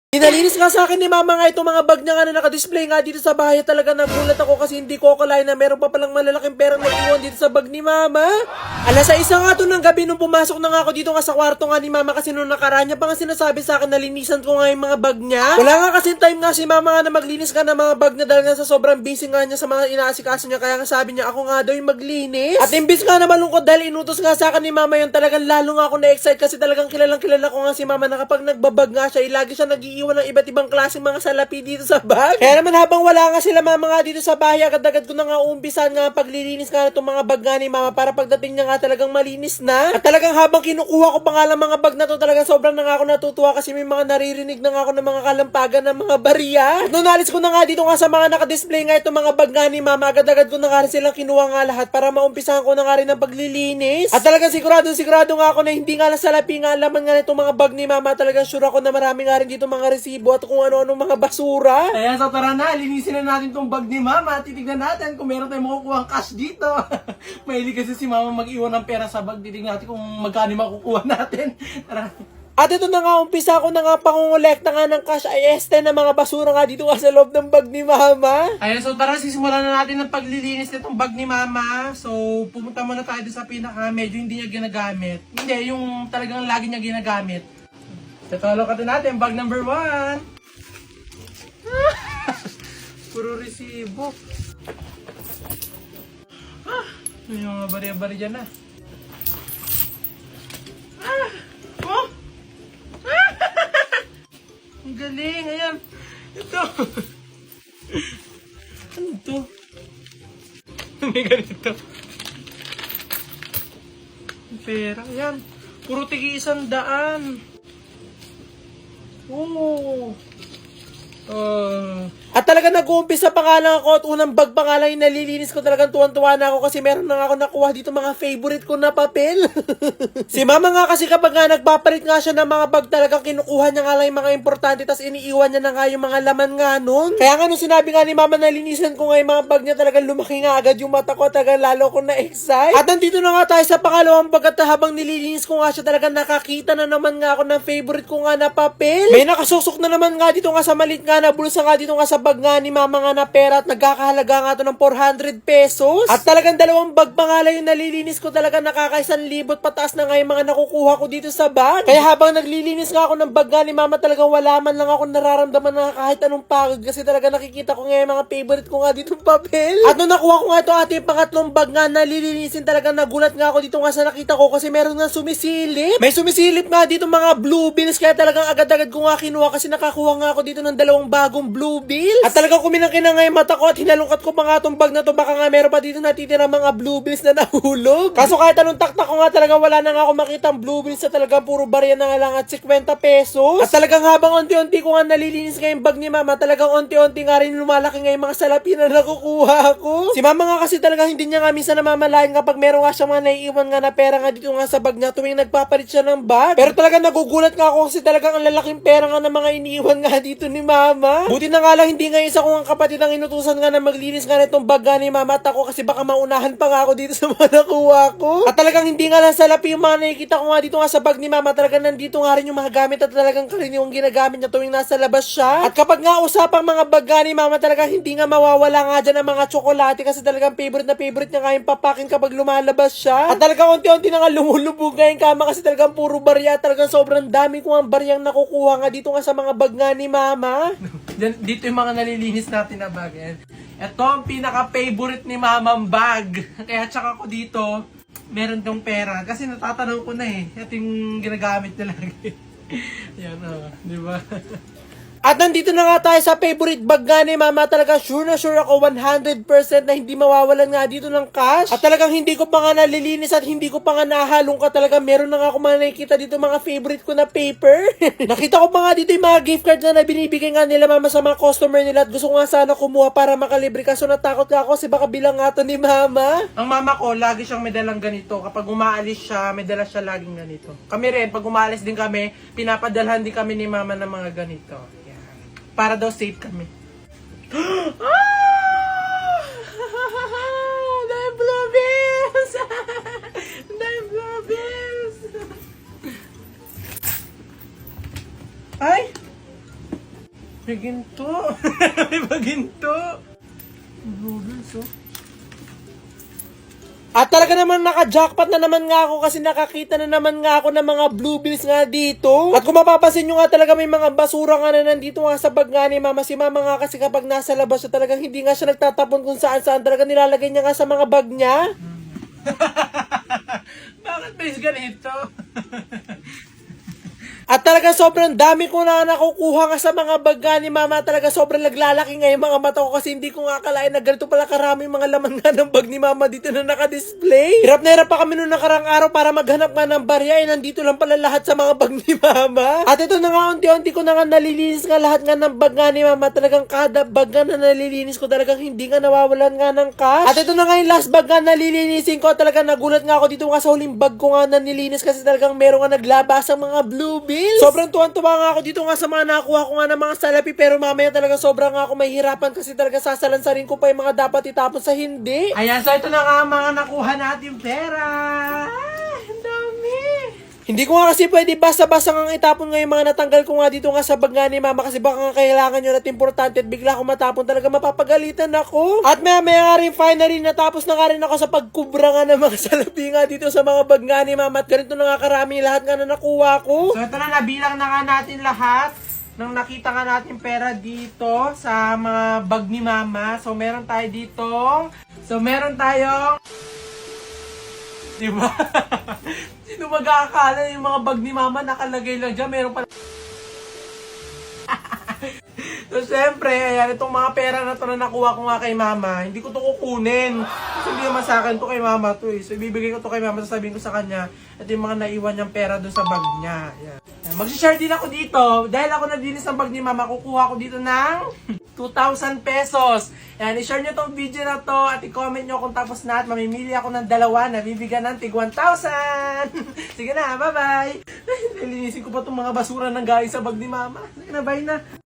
Pinalinis nga sa akin ni mama nga itong mga bag niya nga na nakadisplay nga dito sa bahay. Talaga nagulat ako kasi hindi ko akalain na meron pa palang malalaking perang naiwan dito sa bag ni mama. Alas 6 nga to ng gabi nung pumasok na nga ako dito nga sa kwarto nga ni mama kasi nung nakaraan niya pa nga sinasabi sa akin na linisan ko nga yung mga bag niya. Wala nga kasi time nga si mama nga na maglinis ka ng mga bag niya dahil nga sa sobrang busy nga niya sa mga inaasikaso niya. Kaya nga sabi niya ako nga daw yung maglinis. At imbis nga na malungkot dahil inutos nga sa akin ni mama yun, talagang lalo nga ako na-excite kasi talagang kilalang kilala ko nga si mama na kapag nagbabag nga siya, lagi siya nag-iiwan ng iba't ibang klaseng mga salapi dito sa bag. Kaya naman habang wala nga sila mama nga dito sa bahay, agad-agad ko na nga umpisan nga paglilinis nga itong mga bag nga ni mama para pagdating niya nga talagang malinis na. At talagang habang kinukuha ko pa nga lang mga bag na to, talagang sobrang na nga ako natutuwa kasi may mga naririnig na nga ako ng mga kalampagan ng mga barya. At nung nalis ko na nga dito nga sa mga nakadisplay nga itong mga bag nga ni mama, agad-agad ko na nga rin silang kinuha nga lahat para maumpisahan ko na nga rin ang paglilinis. At talagang sigurado nga ako na hindi nga lang salapi nga laman nga itong mga bag ni mama. Talagang sure ako na marami nga rin dito mga resibo at kung ano-ano mga basura. Ayan, so tara na, linisin na natin tong bag ni mama. Titignan natin kung meron tayong makukuha cash dito. Mahilig kasi si mama mag-iwan ng pera sa bag. Titignan natin kung magkano makukuha natin. Tara. At ito na nga, umpisa ko na nga pangungulekta nga ng cash ay este na mga basura nga dito nga sa loob ng bag ni mama. Ayan, so tara, sisimulan na natin ang paglilinis nitong bag ni mama. So, pumunta muna tayo doon sa pinaka medyo hindi niya ginagamit. Hindi, yung talagang lagi niya ginagamit. Tatalokatin natin, bag number 1. Puro resibo. May mga bari-bari dyan na. Oh! Ang galing, ayan. Ito. Ano to? May ganito. Pera, ayan. Puro tigi 100. Oh. At talaga nag-uumpisa pa nga lang ako at unang bag pa nga lang yung nalilinis ko, talagang tuwan-tuwa na ako kasi meron na nga ako nakuha dito mga favorite ko na papel. Si mama nga kasi kapag nga nagpapalit nga siya ng mga bag, talagang kinukuha niya nga lang yung mga importante tas iniiwan niya na nga yung mga laman nga nun. Kaya nga nung sinabi nga ni mama na linisan ko nga yung mga bag niya, talagang lumaki nga agad yung mata ko, talagang lalo ko na-excite. At nandito na nga tayo sa pangalawang bag at habang nililinis ko nga siya, talagang nakakita na naman nga ako ng favorite ko nga na papel. May nakasusok na naman nga dito nga sa maliit nga na bulsa nga dito nga sa bag nga ni mama nga na pera at nagkakahalaga nga to ng 400 pesos. At talagang dalawang bag pa nga lang yung nalilinis ko, talagang nakaka-1,000 pataas na nga yung mga nakukuha ko dito sa bag. Kaya habang naglilinis nga ako ng bag nga ni mama, talagang wala man lang ako nararamdaman na kahit anong pagod kasi talaga nakikita ko nga yung mga favorite ko nga dito papel. At nung nakuha ko nga ito ating pangatlong bag nga nalilinisin, talagang nagulat nga ako dito nga sa nakita ko kasi meron nga sumisilip. May sumisilip nga dito mga blue bills, kaya talagang agad-agad ko nga kinuha kasi nakakuha nga ako dito ng dalawang bagong blue bills. At talagang kuminang-kinang nga yung mata ko at hinalungkat ko pa nga itong bag na to, baka nga meron pa dito natitira mga blue bills na nahulog. Kaso kahit anong taktak ko nga, talaga wala na nga ako makita ang blue bills na talaga puro barya na nga lang at 50 pesos. At talagang habang unti-unti ko nga nalilinis nga yung bag ni mama, talagang unti-unti nga rin lumalaki nga yung mga salapi na nakukuha ko. Si mama nga kasi talaga hindi niya nga minsan namamalayan kapag meron nga siya mga naiiwan nga na pera nga dito nga sa bag niya tuwing nagpapalit siya ng bag. Pero talaga nagugulat nga ako kasi talagang ang lalaking pera nga ng mga iniiwan nga dito ni mama. Buti na nga lang hindi nga isa kong kapatid ang inutusan nga na maglinis nga nitong bag nga ni mama at ako kasi baka maunahan pa nga ako dito sa mga nakuha ko. At talagang hindi nga lang salapi yung mga nakikita ko nga dito nga sa bag ni mama, talagang nandito nga rin yung mga gamit at talagang karaniwang ginagamit niya tuwing nasa labas siya. At kapag nga usapang mga bag nga ni mama, talagang hindi nga mawawala nga dyan ang mga tsokolate kasi talagang favorite niya nga yung papakin kapag lumalabas siya. At talagang unti-unti na nga lumulubog nga yung kama kasi talagang puro barya, talagang sobrang dami ko ang baryang nakukuha nga dito nga sa mga bag nga ni mama. Dito yung mga nalilinis natin na bag. Ito ang pinaka-favorite ni mamang bag. Kaya tsaka ko dito, meron tong pera. Kasi natatanong ko na ito yung ginagamit niya lagi. Yan di ba? At nandito na nga tayo sa favorite bag nga ni mama. Talaga sure na sure ako 100% na hindi mawawalan nga dito ng cash. At talagang hindi ko pa nga nalilinis at hindi ko pa nga nahalong ka. Talaga meron na nga ako mga nakikita dito mga favorite ko na paper. Nakita ko pa nga dito yung mga gift card na binibigay nga nila mama sa mga customer nila. At gusto ko nga sana kumuha para makalibre. Kaso natakot nga ako kasi baka bilang nga to ni mama. Ang mama ko, lagi siyang may dalang ganito. Kapag umaalis siya, may dala siya laging ganito. Kami rin, pag umaalis din kami, pinapadalhan din kami ni mama ng mga ganito. Para daw safe kami. Dahil blue bills! Dahil blue bills! Ay! May ginto. May paginto. Noodles, oh. At talaga naman naka-jackpot na naman nga ako kasi nakakita na naman nga ako ng mga blue bills nga dito. At kung mapapansin nyo nga talaga may mga basura nga na nandito nga sa bag nga ni mama. Si mama nga kasi kapag nasa labas siya talagang hindi nga siya nagtatapon kung saan talaga nilalagay niya nga sa mga bag niya. Bakit ba is ganito? At talaga sobrang dami ko na nakukuha nga sa mga bag nga ni mama. Talaga sobrang naglalaki nga yung mga mata ko kasi hindi ko nga akalain na ganito pala karami mga laman nga ng bag ni mama dito na nakadisplay. Hirap na hirap pa kami noong nakarang araw para maghanap nga ng barya. Nandito lang pala lahat sa mga bag ni mama. At ito na nga unti-unti ko na nga nalilinis nga lahat nga ng bag nga ni mama. Talagang kada bag nga na nalilinis ko talagang hindi nga nawawalan nga ng cash. At ito na nga yung last bag nga nalilinisin ko. Talagang nagulat nga ako dito nga sa huling bag ko nga na nilinis kasi talagang meron nga naglabas ang mga blue bills. Sobrang tuwan-tuwa nga ako dito nga sa mga nakuha ko nga ng mga salapi pero mamaya talaga sobrang nga ako mahihirapan kasi talaga sasalansarin ko pa yung mga dapat itapon sa hindi. Ayan, so ito na nga ang mga nakuha natin pera. Ang dami. Hindi ko nga kasi pwede basta-basta nga itapon nga yung mga natanggal ko nga dito nga sa bag nga ni mama kasi baka nga kailangan yun at importante at bigla ko matapon talaga mapapagalitan ako. At maya nga rin finally natapos na nga rin ako sa pagkubra nga ng mga salapi nga dito sa mga bag nga ni mama at ganito na nga karami lahat nga na nakuha ko. So ito na, nabilang na nga natin lahat nang nakita nga natin pera dito sa mga bag ni mama. So meron tayo ditong, diba? Sino mag-aakala yung mga bag ni mama nakalagay lang dyan? Meron pala. So syempre, ayan, itong mga pera na to na nakuha ko nga kay mama, hindi ko to kukunin. Kasi hindi naman sa akin to kay mama to eh. So ibibigay ko to kay mama, sasabihin ko sa kanya, at yung mga naiwan niyang pera dun sa bag niya. Ayan. Mag-share din ako dito. Dahil ako naglinis ng bag ni mama, kukuha ko dito ng 2,000 pesos. Ayan, i-share nyo tong video na to at i-comment nyo kung tapos na at mamimili ako ng dalawa na bibigyan ng tig 1,000. Sige na, bye-bye. Nilinisin ko pa tong mga basura ng galing sa bag ni mama. Sige na, bye na.